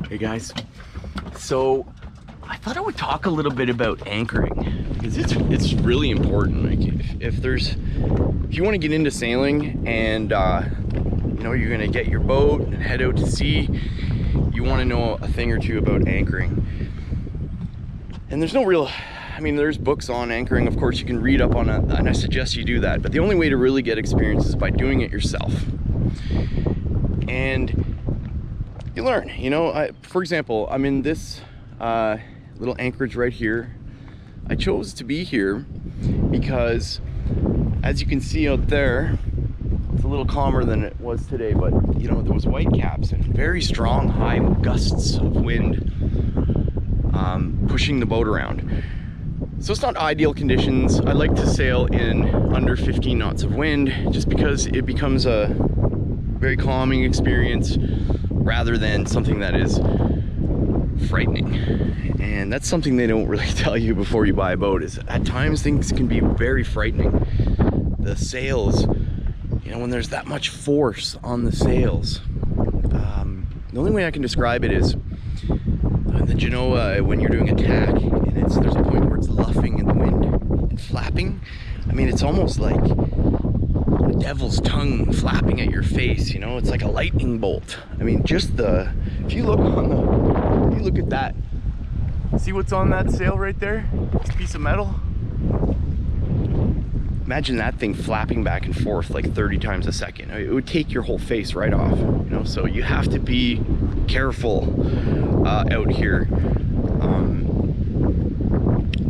Hey guys, so I thought I would talk a little bit about anchoring because it's really important. Like if you want to get into sailing and you know, you're gonna get your boat and head out to sea, you want to know a thing or two about anchoring. And there's no real, I mean, there's books on anchoring, of course you can read up on it, and I suggest you do that, but the only way to really get experience is by doing it yourself. And you learn, you know. For example, I'm in this little anchorage right here. I chose to be here because, as you can see out there, it's a little calmer than it was today, but you know, there was white caps and very strong high gusts of wind pushing the boat around. So it's not ideal conditions. I like to sail in under 15 knots of wind just because it becomes a very calming experience rather than something that is frightening. And that's something they don't really tell you before you buy a boat, is at times things can be very frightening. The sails, you know, when there's that much force on the sails, the only way I can describe it is that, you know, when you're doing a tack and there's a point where it's luffing in the wind and flapping. I mean, it's almost like the devil's tongue flapping at your face, you know. It's like a lightning bolt. I mean, just if you look at that, see what's on that sail right there, this piece of metal. Imagine that thing flapping back and forth like 30 times a second. It would take your whole face right off, you know. So you have to be careful out here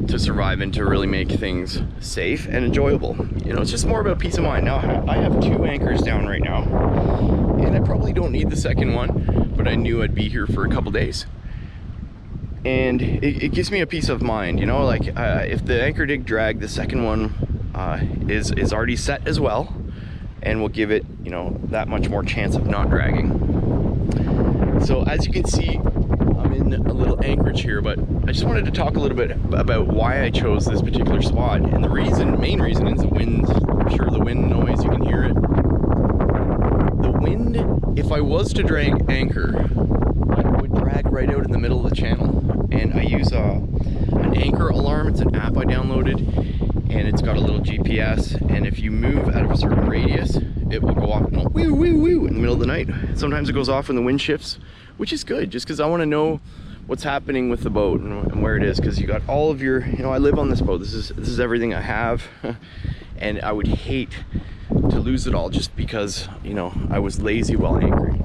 to survive and to really make things safe and enjoyable. You know, it's just more about peace of mind. Now, I have 2 anchors down right now, and I probably don't need the second one, but I knew I'd be here for a couple days. And it gives me a peace of mind, you know, like if the anchor did drag, the second one is already set as well, and will give it, you know, that much more chance of not dragging. So as you can see, I'm in a little anchorage here, but I just wanted to talk a little bit about why I chose this particular spot. And the main reason is the wind. I'm sure the wind noise, you can hear it. The wind, if I was to drag anchor, I would drag right out in the middle of the channel. And I use an anchor alarm. It's an app I downloaded, and it's got a little GPS, and if you move out of a certain radius, it will go off, woo, woo, woo, in the middle of the night. Sometimes it goes off when the wind shifts, which is good, just because I want to know what's happening with the boat and where it is, because you got all of your, you know, I live on this boat. This is everything I have, and I would hate to lose it all just because, you know, I was lazy while anchoring.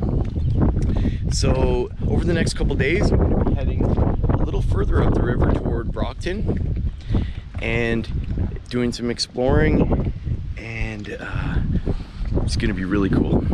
So over the next couple days, I'm going to be heading a little further up the river toward Brockton and doing some exploring, and it's going to be really cool.